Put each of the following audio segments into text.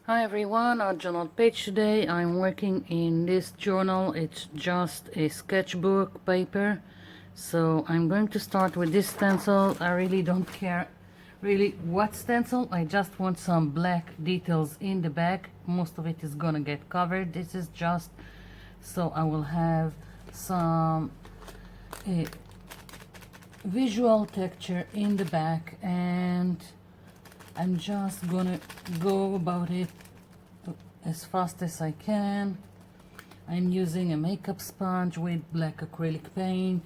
Hi everyone, our journal page today. I'm working in this journal. It's just a sketchbook paper. So I'm going to start with this stencil. I really don't care really what stencil. I just want some black details in the back. Most of it is gonna get covered. This is just so I will have some visual texture in the back, and I'm just gonna go about it as fast as I can. I'm using a makeup sponge with black acrylic paint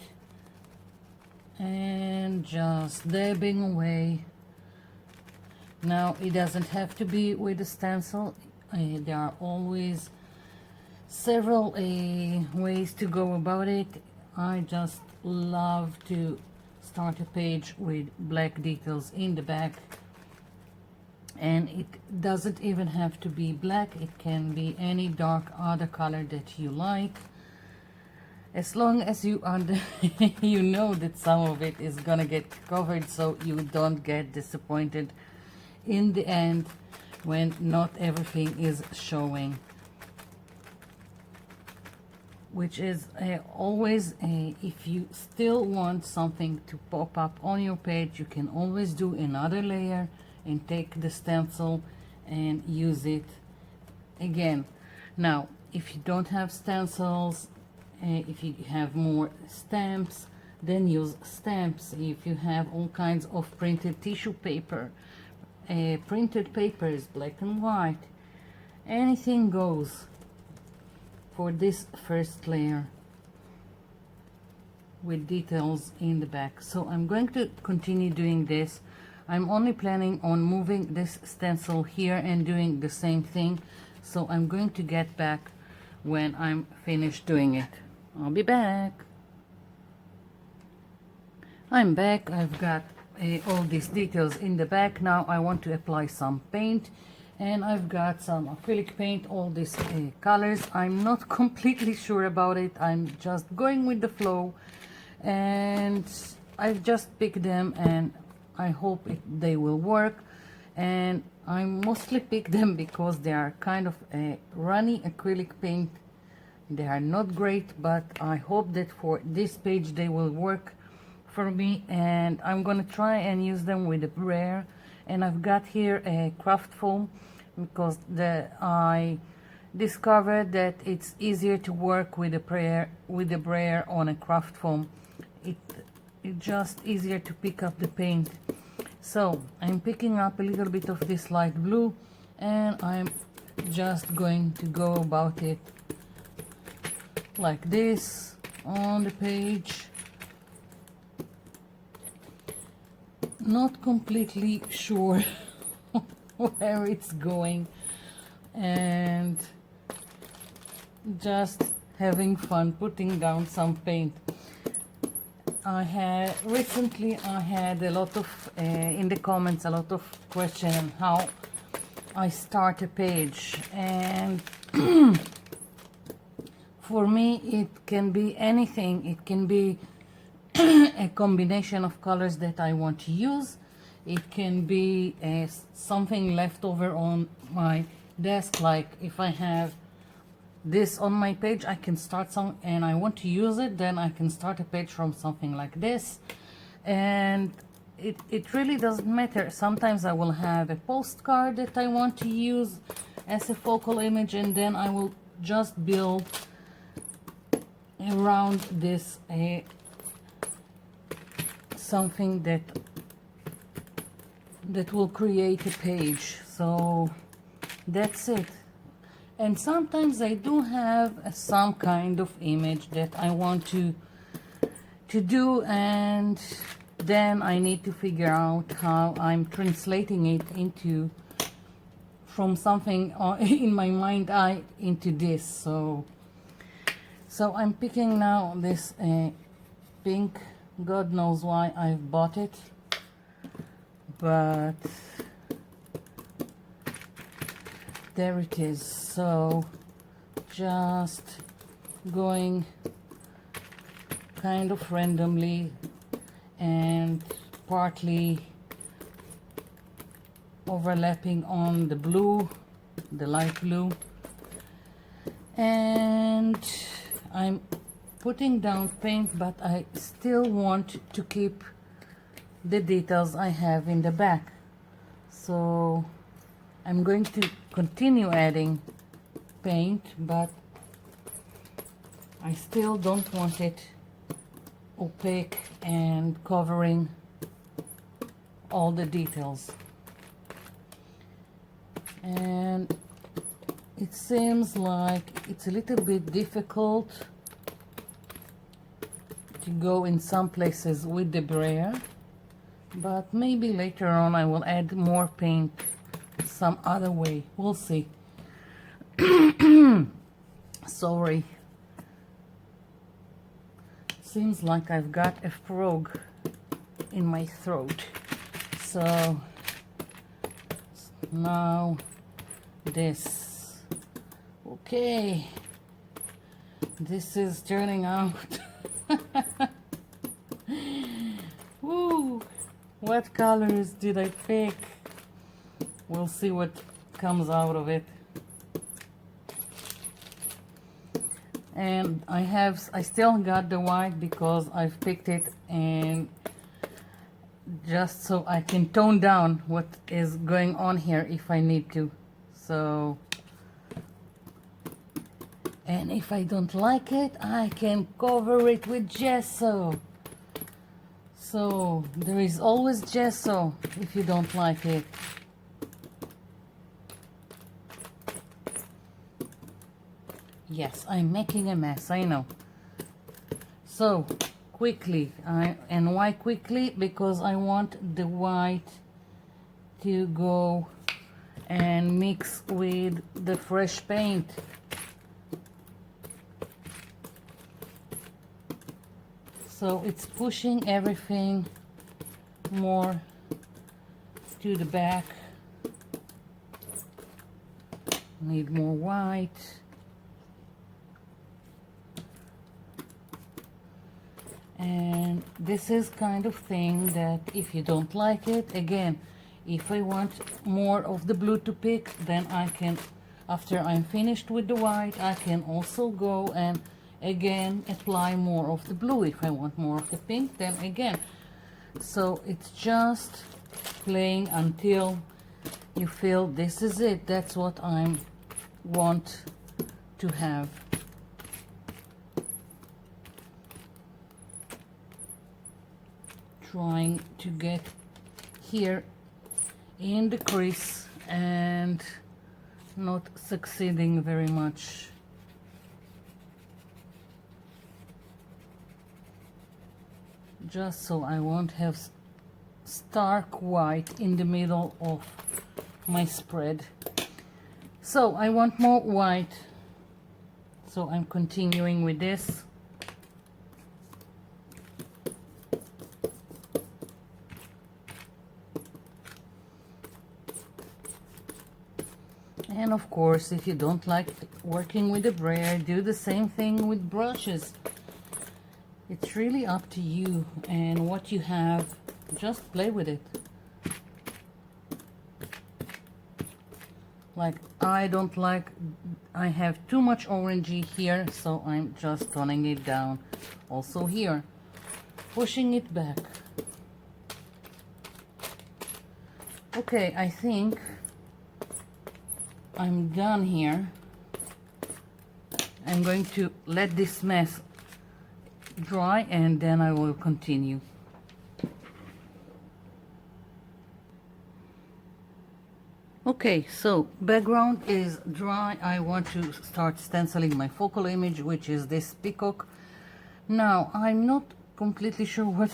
and just dabbing away. Now it doesn't have to be with a stencil. There are always several ways to go about it. I just love to start a page with black details in the back, and it doesn't even have to be black. It can be any dark other color that you like, as long as you you know that some of it is gonna get covered, so you don't get disappointed in the end when not everything is showing, which is always if you still want something to pop up on your page, you can always do another layer and take the stencil and use it again. Now if you don't have stencils, if you have more stamps, then use stamps. If you have all kinds of printed tissue paper, printed papers, black and white, anything goes for this first layer with details in the back. So I'm going to continue doing this. I'm only planning on moving this stencil here and doing the same thing, so I'm going to get back when I'm finished doing it. I'll be back. I'm back. I've got all these details in the back. Now I want to apply some paint, and I've got some acrylic paint, all these colors. I'm not completely sure about it. I'm just going with the flow, and I've just picked them and I hope they will work. And I mostly pick them because they are kind of a runny acrylic paint. They are not great, but I hope that for this page they will work for me, and I'm gonna try and use them with a brayer. And I've got here a craft foam because I discovered that it's easier to work with a brayer on a craft foam. It's just easier to pick up the paint. So I'm picking up a little bit of this light blue, and I'm just going to go about it like this on the page. Not completely sure where it's going, and just having fun putting down some paint. Recently I had a lot of in the comments a lot of questions on how I start a page, and for me it can be anything. It can be a combination of colors that I want to use. It can be something left over on my desk, like if I have this on my page, I can start some and I want to use it, then I can start a page from something like this. And it really doesn't matter. Sometimes I will have a postcard that I want to use as a focal image, and then I will just build around this something that will create a page. So that's it. And sometimes I do have some kind of image that I want to do, and then I need to figure out how I'm translating it into from something in my mind eye into this. So I'm picking now this pink. God knows why I've bought it, but there it is. So just going kind of randomly and partly overlapping on the blue the light blue, and I'm putting down paint, but I still want to keep the details I have in the back. So I'm going to continue adding paint, but I still don't want it opaque and covering all the details. And it seems like it's a little bit difficult to go in some places with the brayer, but maybe later on I will add more paint some other way. We'll see. Sorry. Seems like I've got a frog in my throat. So now this. Okay. This is turning out. Woo! What colors did I pick? We'll see what comes out of it. And I still got the white because I've picked it, and just so I can tone down what is going on here if I need to. So, and if I don't like it, I can cover it with gesso. So there is always gesso if you don't like it. Yes, I'm making a mess, I know. So quickly, and why quickly? Because I want the white to go and mix with the fresh paint. So it's pushing everything more to the back. Need more white. And this is kind of thing that if you don't like it, again, if I want more of the blue to pick, then I can, after I'm finished with the white, I can also go and again apply more of the blue. If I want more of the pink, then again. So it's just playing until you feel this is it. That's what I want to have. Trying to get here in the crease and not succeeding very much. Just so I won't have stark white in the middle of my spread. So I want more white, so I'm continuing with this. And of course, if you don't like working with a brayer, do the same thing with brushes. It's really up to you and what you have. Just play with it. Like I don't like, I have too much orangey here, so I'm just toning it down. Also here, pushing it back. Okay, I think I'm done here. I'm going to let this mess dry and then I will continue. Okay, so background is dry. I want to start stenciling my focal image, which is this peacock. Now, I'm not completely sure what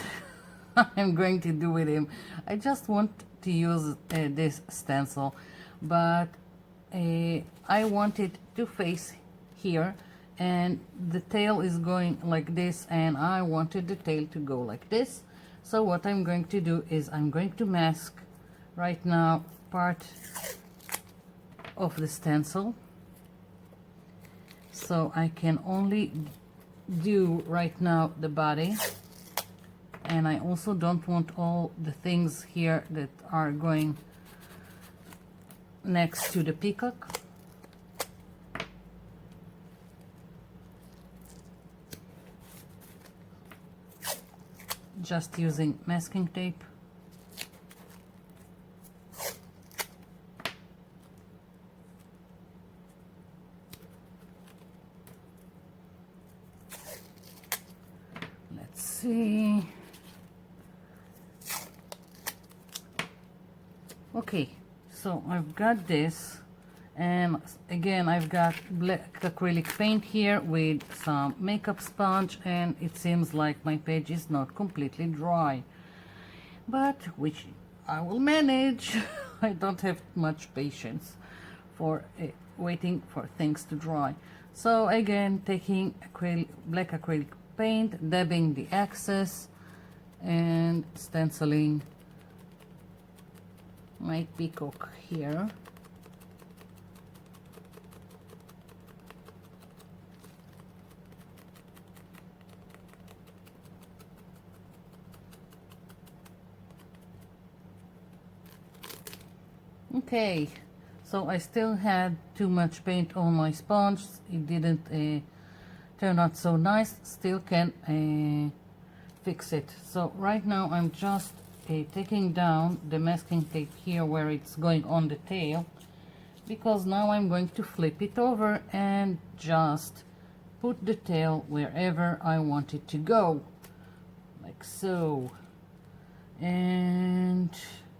I'm going to do with him. I just want to use this stencil, but I want it to face here, and the tail is going like this, and I wanted the tail to go like this. So what I'm going to do is I'm going to mask right now part of the stencil, so I can only do right now the body, and I also don't want all the things here that are going next to the peacock. Just using masking tape. Let's see. Okay, so I've got this, and again I've got black acrylic paint here with some makeup sponge, and it seems like my page is not completely dry, but which I will manage. I don't have much patience for waiting for things to dry. So again, taking black acrylic paint, dabbing the excess, and stenciling my peacock here. Okay, so I still had too much paint on my sponge. It didn't turn out so nice. Still can fix it. So right now I'm just taking down the masking tape here where it's going on the tail, because now I'm going to flip it over and just put the tail wherever I want it to go, like so. And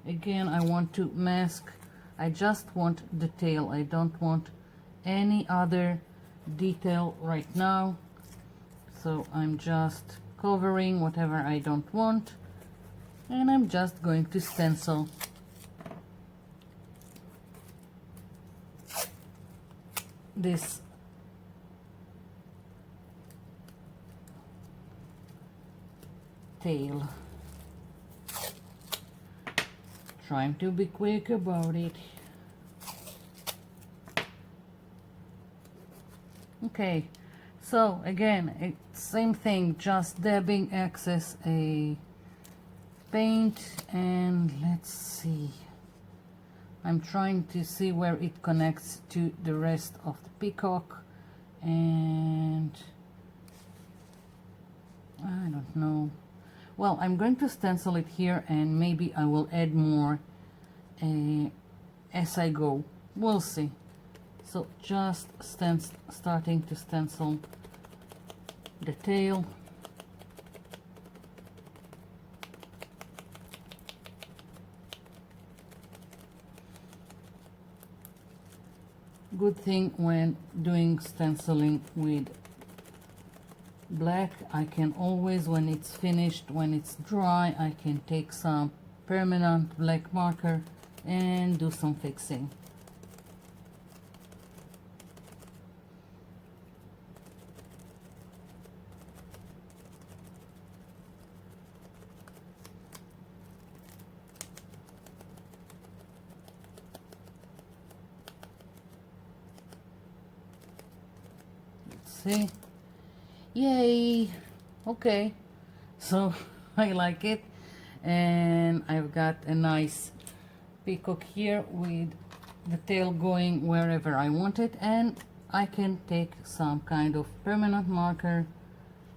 again, I want to mask. I just want the tail. I don't want any other detail right now, so I'm just covering whatever I don't want, and I'm just going to stencil this tail. Trying to be quick about it. Okay, so again, it's same thing, just dabbing excess paint, and let's see. I'm trying to see where it connects to the rest of the peacock, and I don't know. Well, I'm going to stencil it here, and maybe I will add more as I go. We'll see. So just starting to stencil the tail. Good thing when doing stenciling with black, I can always, when it's finished, when it's dry, I can take some permanent black marker and do some fixing. Let's see. Yay! Okay, so I like it, and I've got a nice peacock here with the tail going wherever I want it, and I can take some kind of permanent marker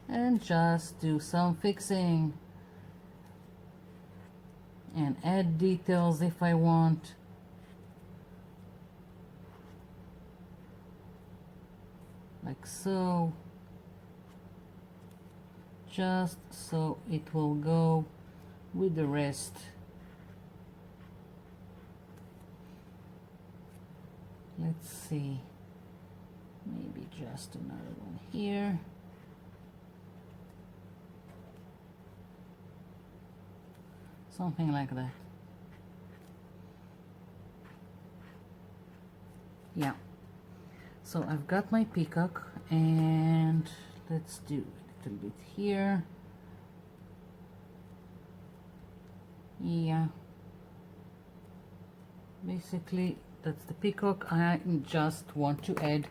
and just do some fixing and add details if I want. Like so. Just so it will go with the rest. Let's see, maybe just another one here. Something like that. Yeah. So I've got my peacock, and let's do a little bit here. Yeah. Basically, that's the peacock. I just want to add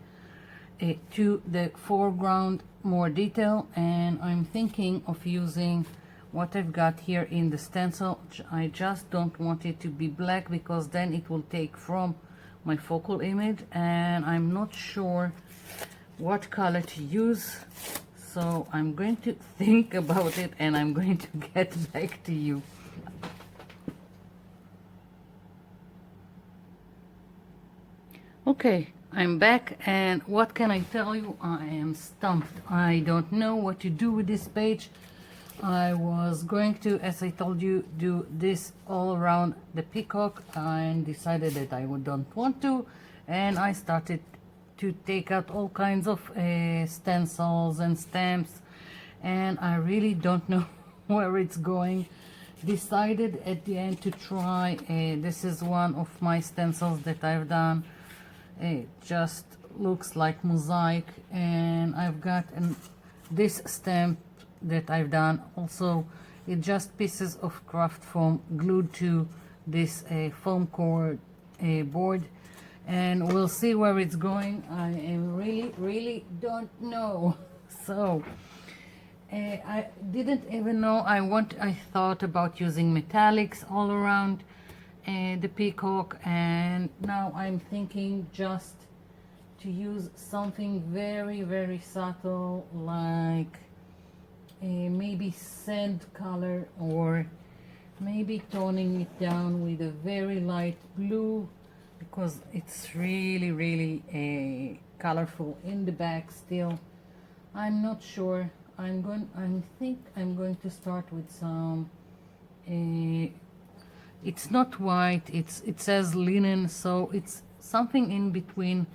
to the foreground more detail, and I'm thinking of using what I've got here in the stencil. I just don't want it to be black, because then it will take from my focal image, and I'm not sure what color to use, so I'm going to think about it and I'm going to get back to you. Okay, I'm back, and what can I tell you? I am stumped. I don't know what to do with this page. I was going to, as I told you, do this all around the peacock, and decided that I don't want to, and I started to take out all kinds of stencils and stamps, and I really don't know where it's going. Decided at the end to try, this is one of my stencils that I've done. It just looks like mosaic, and I've got this stamp that I've done also. It's just pieces of craft foam glued to this foam core board, and we'll see where it's going. I am really don't know. So I didn't even know I thought about using metallics all around the peacock, and now I'm thinking just to use something very subtle, like maybe sand color, or maybe toning it down with a very light blue, because it's really colorful in the back still. I'm not sure. I think I'm going to start with some it's not white, it says linen, so it's something in between.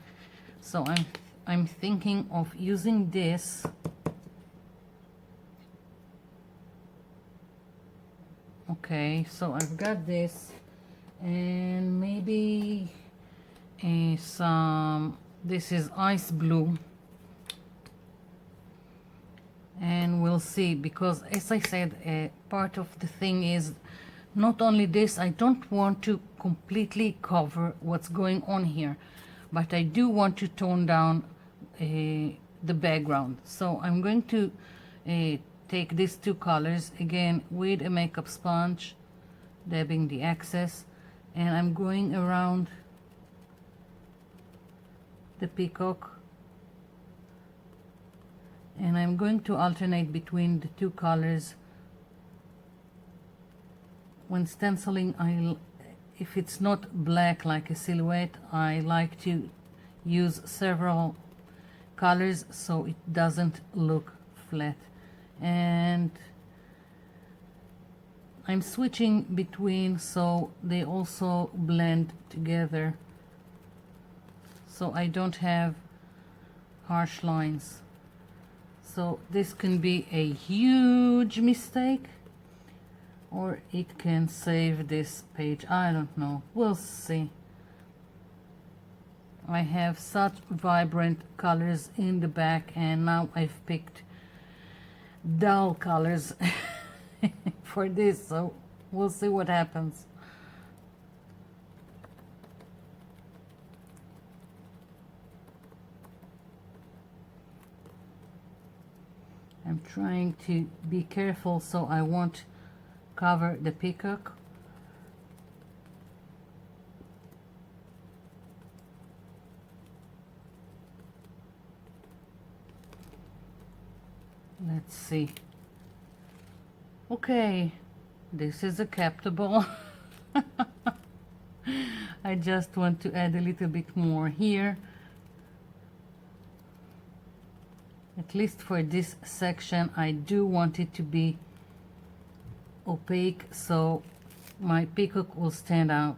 So I'm thinking of using this. Okay, so I've got this, and maybe this is ice blue, and we'll see, because as I said, part of the thing is not only this, I don't want to completely cover what's going on here, but I do want to tone down the background. So I'm going to take these two colors again with a makeup sponge, dabbing the excess, and I'm going around the peacock, and I'm going to alternate between the two colors. When stenciling, if it's not black like a silhouette, I like to use several colors so it doesn't look flat. And I'm switching between so they also blend together, so I don't have harsh lines. So this can be a huge mistake, or it can save this page. I don't know. We'll see. I have such vibrant colors in the back, and now I've picked dull colors for this, so we'll see what happens. I'm trying to be careful so I won't cover the peacock. Let's see. Okay, this is acceptable. I just want to add a little bit more here, at least for this section. I do want it to be opaque so my peacock will stand out.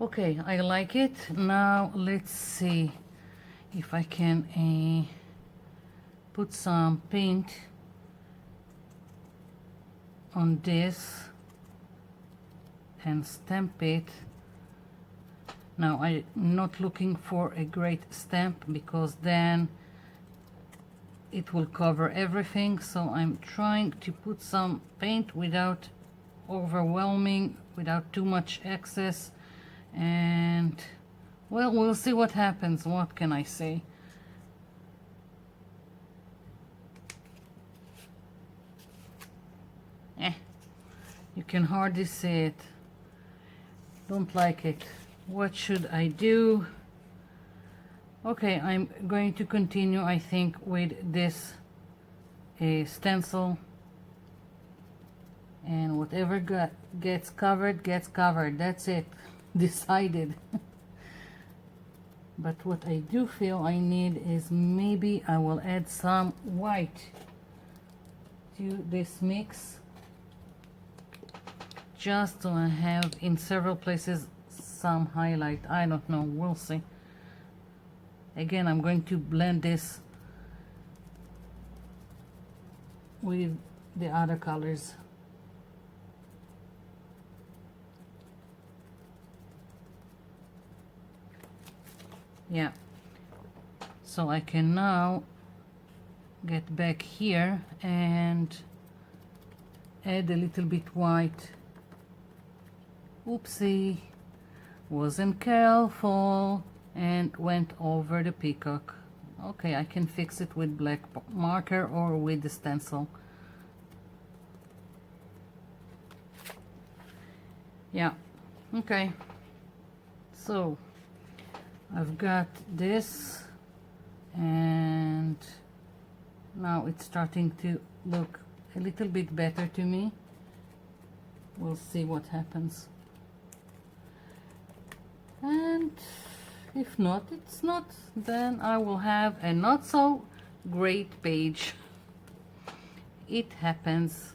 Okay, I like it. Now let's see if I can put some paint on this and stamp it. Now I'm not looking for a great stamp, because then it will cover everything, so I'm trying to put some paint without overwhelming, without too much excess, and well, we'll see what happens. What can I say? can hardly see it. Don't like it. What should I do? Okay, I'm going to continue, I think, with this stencil, and whatever gets covered gets covered. That's it. Decided. But what I do feel I need is maybe I will add some white to this mix, just to have in several places some highlight. I don't know, we'll see. Again, I'm going to blend this with the other colors. Yeah, so I can now get back here and add a little bit white. Oopsie, wasn't careful and went over the peacock. Okay, I can fix it with black marker or with the stencil. Yeah, okay, so I've got this, and now it's starting to look a little bit better to me. We'll see what happens. And if not, it's not, then I will have a not so great page. It happens.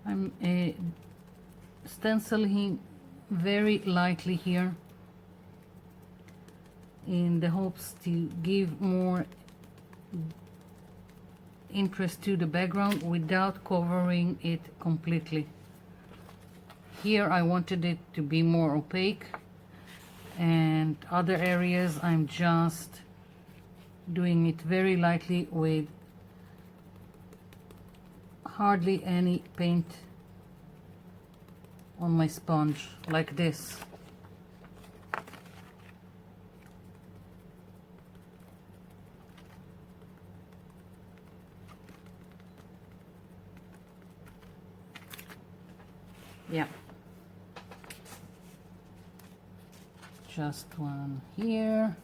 I'm stenciling very lightly here in the hopes to give more interest to the background without covering it completely. Here I wanted it to be more opaque, and other areas I'm just doing it very lightly with hardly any paint on my sponge, like this. Yeah, just one here.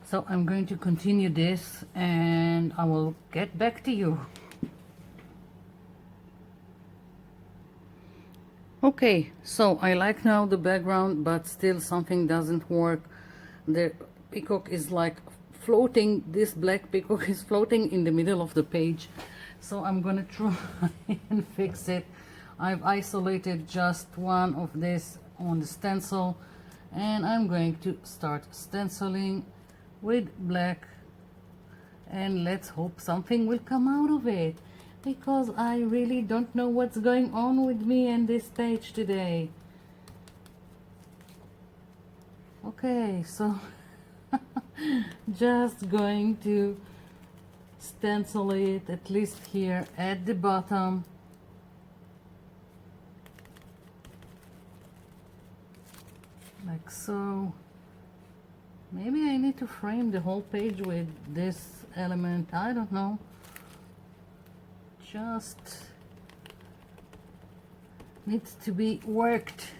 So I'm going to continue this and I will get back to you. Okay, so I like now the background, but still something doesn't work. The peacock is like floating, this black peacock is floating in the middle of the page. So I'm gonna try and fix it. I've isolated just one of this on the stencil, and I'm going to start stenciling with black, and let's hope something will come out of it, because I really don't know what's going on with me and this page today. Okay, so just going to stencil it at least here at the bottom. Like so. Maybe I need to frame the whole page with this element, I don't know. Just needs to be worked.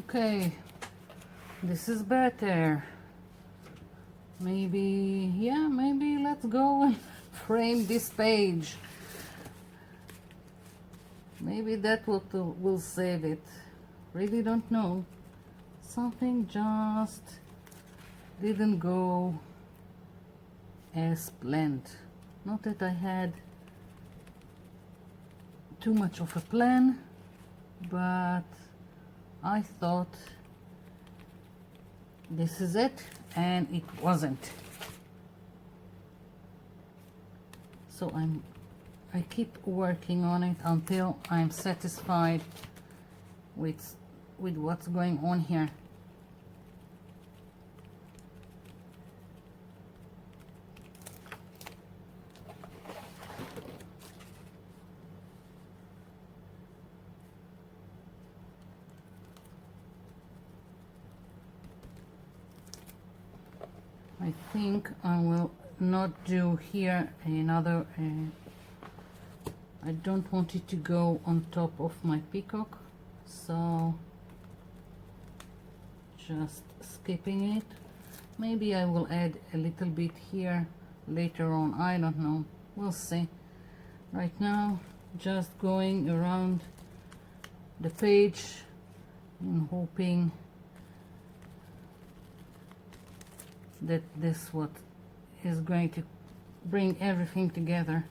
Okay, this is better. Maybe, yeah, maybe let's go and frame this page. Maybe that will save it. Really don't know. Something just didn't go as planned. Not that I had too much of a plan, but I thought this is it, and it wasn't. So I keep working on it until I'm satisfied with what's going on here. I think I will not do here another I don't want it to go on top of my peacock, so just skipping it. Maybe I will add a little bit here later on, I don't know, we'll see. Right now just going around the page and hoping that this what is going to bring everything together.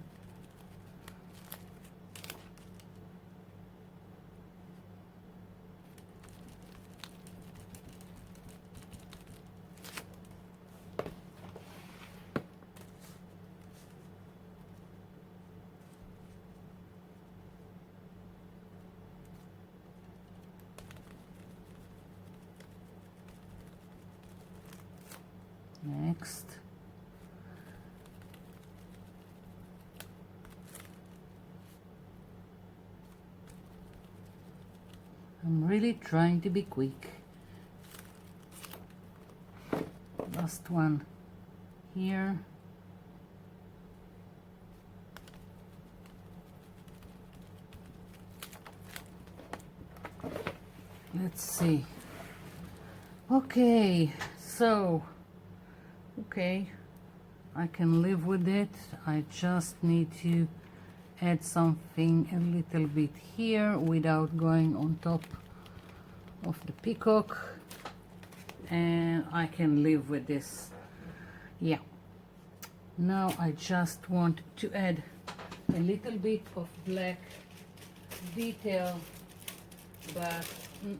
Next, I'm really trying to be quick. Last one here. Let's see. Okay, so okay, I can live with it. I just need to add something a little bit here without going on top of the peacock, and I can live with this. Yeah, now I just want to add a little bit of black detail, but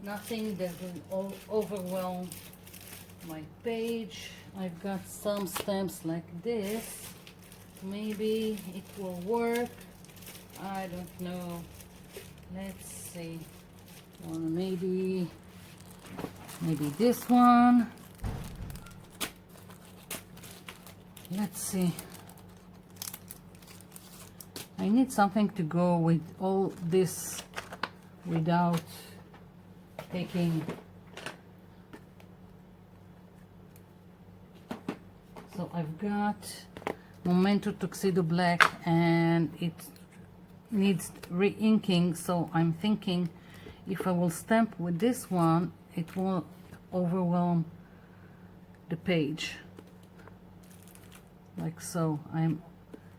nothing that will overwhelm my page. I've got some stamps like this. Maybe it will work. I don't know. Let's see. Or maybe this one. Let's see. I need something to go with all this without taking. So I've got Memento Tuxedo Black and it needs re-inking, so I'm thinking if I will stamp with this one it will overwhelm the page like so. I'm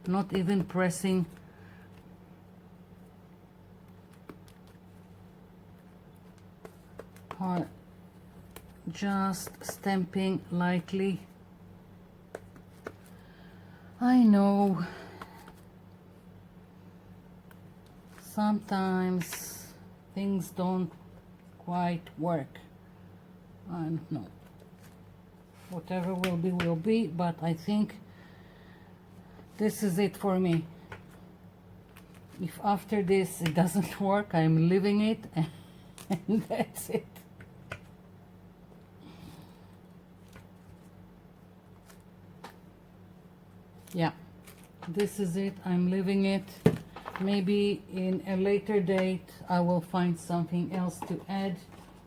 not even pressing, or just stamping lightly. I know sometimes things don't quite work. I don't know. Whatever will be, but I think this is it for me. If after this it doesn't work, I'm leaving it and that's it. Yeah, this is it. I'm leaving it. Maybe in a later date I will find something else to add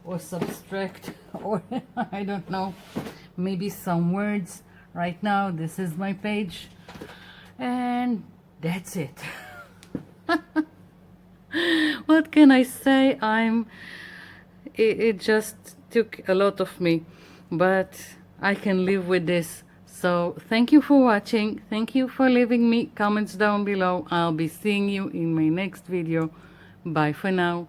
or subtract or I don't know, maybe some words. Right now this is my page and that's it. What can I say? It just took a lot of me, but I can live with this. So thank you for watching. Thank you for leaving me comments down below. I'll be seeing you in my next video. Bye for now.